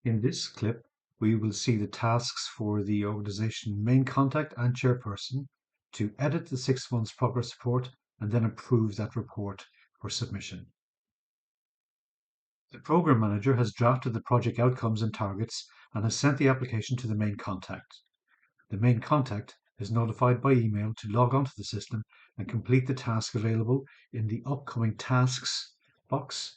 In this clip, we will see the tasks for the organization main contact and chairperson to edit the 6 months progress report and then approve that report for submission. The program manager has drafted the project outcomes and targets and has sent the application to the main contact. The main contact is notified by email to log onto the system and complete the task available in the upcoming tasks box.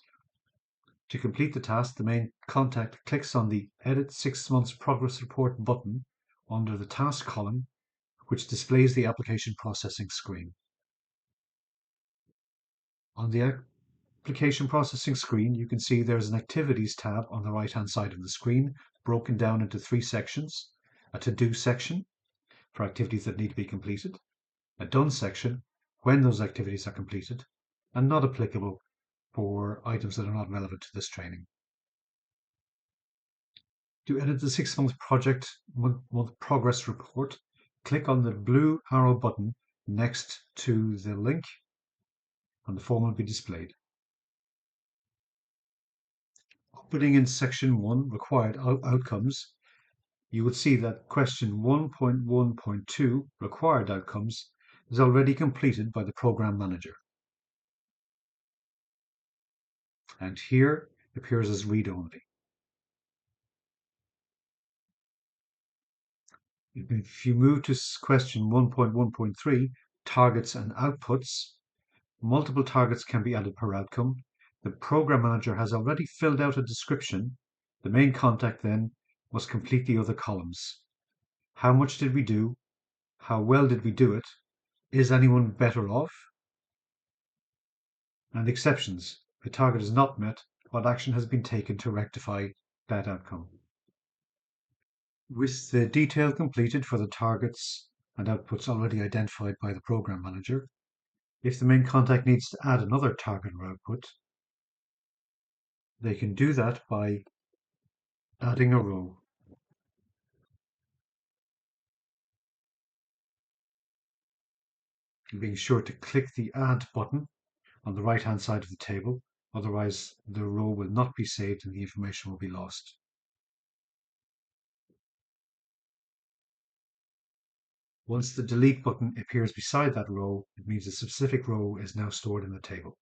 To complete the task, the main contact clicks on the Edit 6 months progress report button under the task column, which displays the application processing screen. On the application processing screen, you can see there's an Activities tab on the right-hand side of the screen, broken down into 3 sections: a To-Do section for activities that need to be completed, a Done section when those activities are completed, and Not Applicable for items that are not relevant to this training. To edit the 6 month project month progress report, click on the blue arrow button next to the link and the form will be displayed. Opening in section 1, required outcomes, you will see that question 1.1.2, required outcomes, is already completed by the program manager. And here appears as read only. If you move to question 1.1.3, targets and outputs, multiple targets can be added per outcome. The program manager has already filled out a description. The main contact then must complete the other columns. How much did we do? How well did we do it? Is anyone better off? And exceptions. If a target is not met, what action has been taken to rectify that outcome? With the detail completed for the targets and outputs already identified by the program manager, if the main contact needs to add another target or output, they can do that by adding a row. Being sure to click the Add button on the right hand side of the table, otherwise the row will not be saved and the information will be lost. Once the Delete button appears beside that row, it means a specific row is now stored in the table.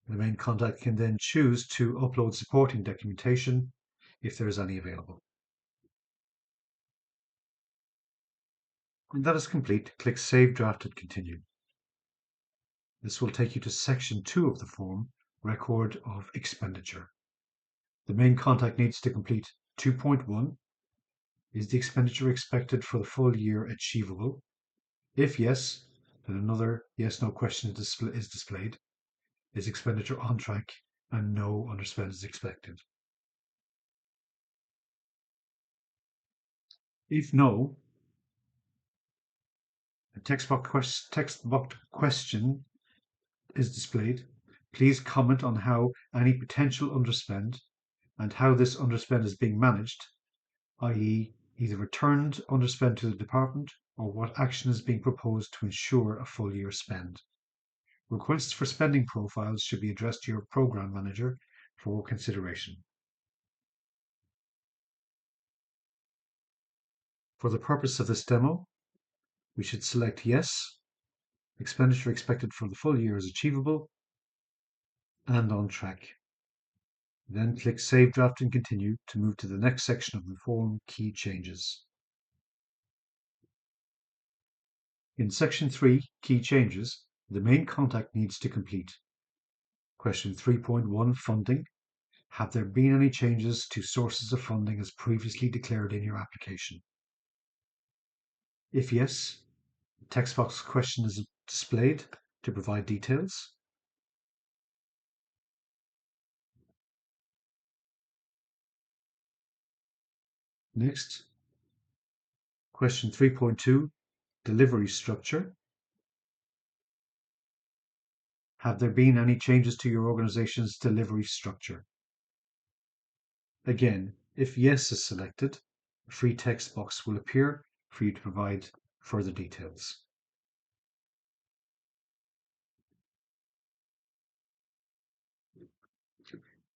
The main contact can then choose to upload supporting documentation if there is any available. When that is complete, click Save Draft and Continue. This will take you to section 2 of the form, Record of Expenditure. The main contact needs to complete 2.1. Is the expenditure expected for the full year achievable? If yes, then another yes/no question is displayed. Is expenditure on track? And no underspend is expected. If no, a text box question is displayed. Please comment on how any potential underspend and how this underspend is being managed, i.e. either returned underspend to the department or what action is being proposed to ensure a full year spend. Requests for spending profiles should be addressed to your program manager for consideration. For the purpose of this demo, we should select yes, expenditure expected for the full year is achievable, and on track. Then click Save Draft and Continue to move to the next section of the form, Key Changes. In section 3, Key Changes, the main contact needs to complete question 3.1, Funding. Have there been any changes to sources of funding as previously declared in your application? If yes, the text box question is displayed to provide details. Next, question 3.2, Delivery Structure. Have there been any changes to your organization's delivery structure? Again, if yes is selected, a free text box will appear for you to provide further details.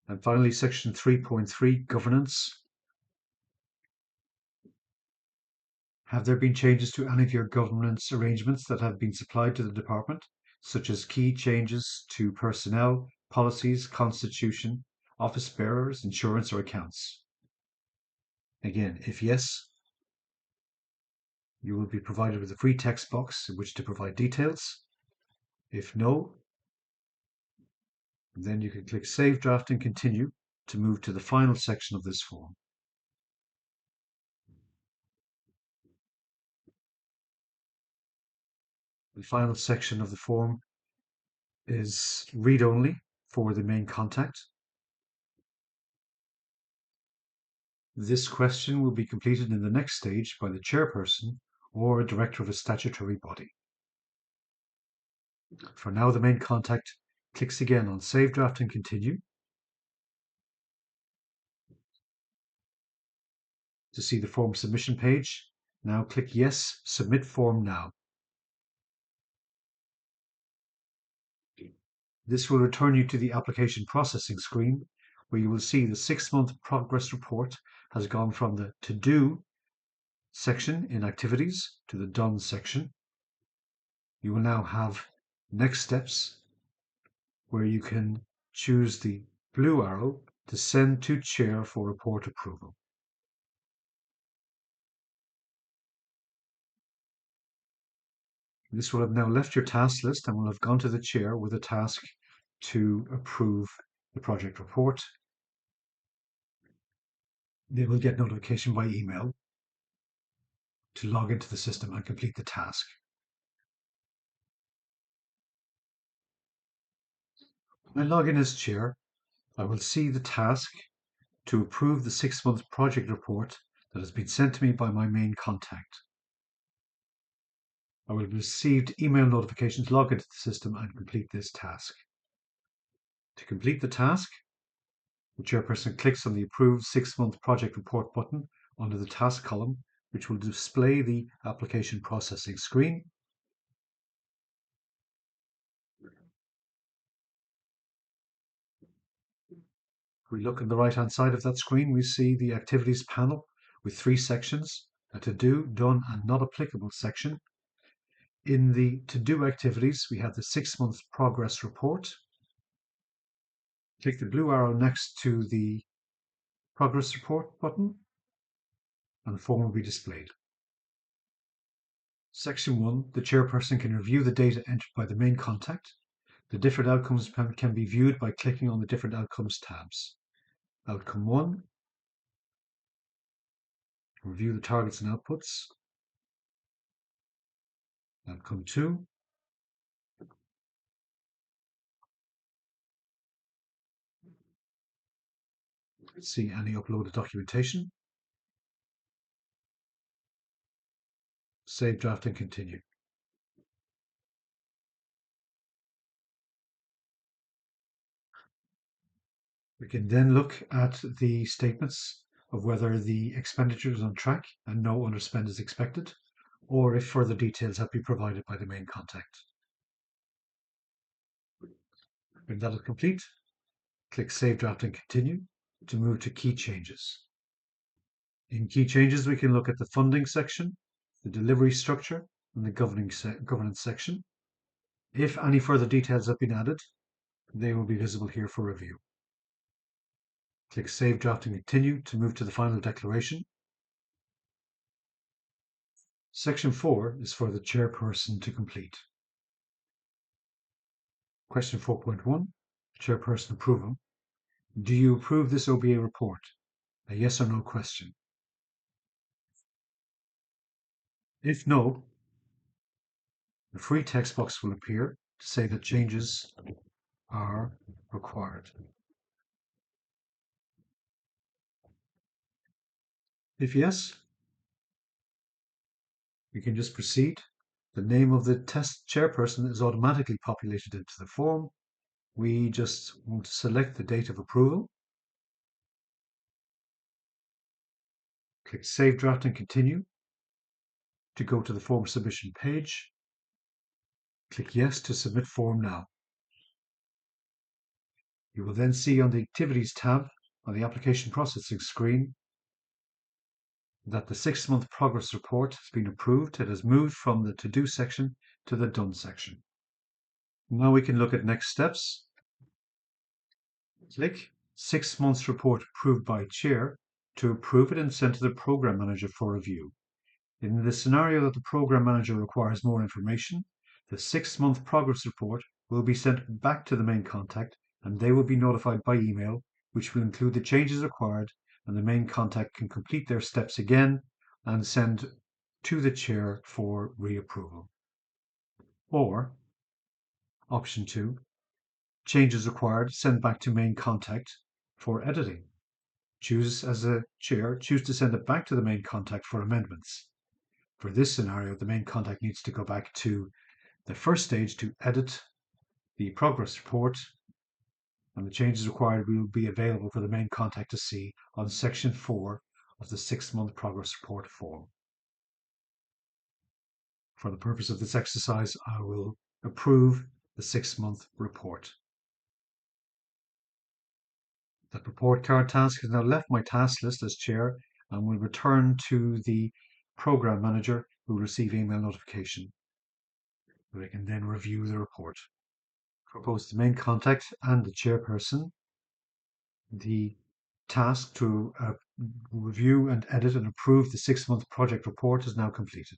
And finally, section 3.3, governance. Have there been changes to any of your governance arrangements that have been supplied to the department, such as key changes to personnel, policies, constitution, office bearers, insurance, or accounts? Again, if yes, you will be provided with a free text box in which to provide details. If no, then you can click Save Draft and Continue to move to the final section of this form. The final section of the form is read-only for the main contact. This question will be completed in the next stage by the chairperson or a director of a statutory body. For now, the main contact clicks again on Save Draft and Continue to see the form submission page. Now click Yes, Submit Form Now. This will return you to the application processing screen, where you will see the 6-month progress report has gone from the To Do section in Activities to the Done section. You will now have Next Steps, where you can choose the blue arrow to send to Chair for report approval. This will have now left your task list and will have gone to the Chair with a task to approve the project report. They will get notification by email to log into the system and complete the task. When I log in as Chair, I will see the task to approve the 6-month project report that has been sent to me by my main contact. I will have received email notifications, log into the system and complete this task. To complete the task, the chairperson clicks on the Approved 6-month Project Report button under the task column, which will display the application processing screen. If we look on the right-hand side of that screen, we see the Activities panel with 3 sections, a To Do, Done, and Not Applicable section. In the To Do activities, we have the 6-month Progress Report. Click the blue arrow next to the Progress Report button, and the form will be displayed. Section 1, the chairperson can review the data entered by the main contact. The different outcomes can be viewed by clicking on the different outcomes tabs. Outcome 1, review the targets and outputs. Outcome 2, see any uploaded documentation. Save draft and continue. We can then look at the statements of whether the expenditure is on track and no underspend is expected, or if further details have been provided by the main contact. When that is complete, click Save Draft and Continue to move to Key Changes. In Key Changes, we can look at the funding section, the delivery structure, and the governance section. If any further details have been added, they will be visible here for review. Click Save Draft and Continue to move to the final declaration. Section 4 is for the chairperson to complete. Question 4.1, chairperson approval. Do you approve this OBA report? A yes or no question. If no, a free text box will appear to say that changes are required. If yes, we can just proceed. The name of the test chairperson is automatically populated into the form. We just want to select the date of approval. Click Save Draft and Continue to go to the form submission page. Click Yes to submit form now. You will then see on the Activities tab on the application processing screen that the 6-month progress report has been approved. It has moved from the To-Do section to the Done section. Now we can look at next steps. Click 6 months report approved by Chair to approve it and send to the Program Manager for review. In the scenario that the Program Manager requires more information, the 6-month progress report will be sent back to the main contact and they will be notified by email, which will include the changes required, and the main contact can complete their steps again and send to the Chair for reapproval. Or option 2, changes required, send back to main contact for editing. Choose as a Chair, choose to send it back to the main contact for amendments. For this scenario, the main contact needs to go back to the first stage to edit the progress report, and the changes required will be available for the main contact to see on section 4 of the 6-month progress report form. For the purpose of this exercise, I will approve the 6-month report. The report card task has now left my task list as Chair and will return to the Program Manager, who will receive email notification. They can then review the report. For both the main contact and the chairperson, the task to review and edit and approve the 6-month project report is now completed.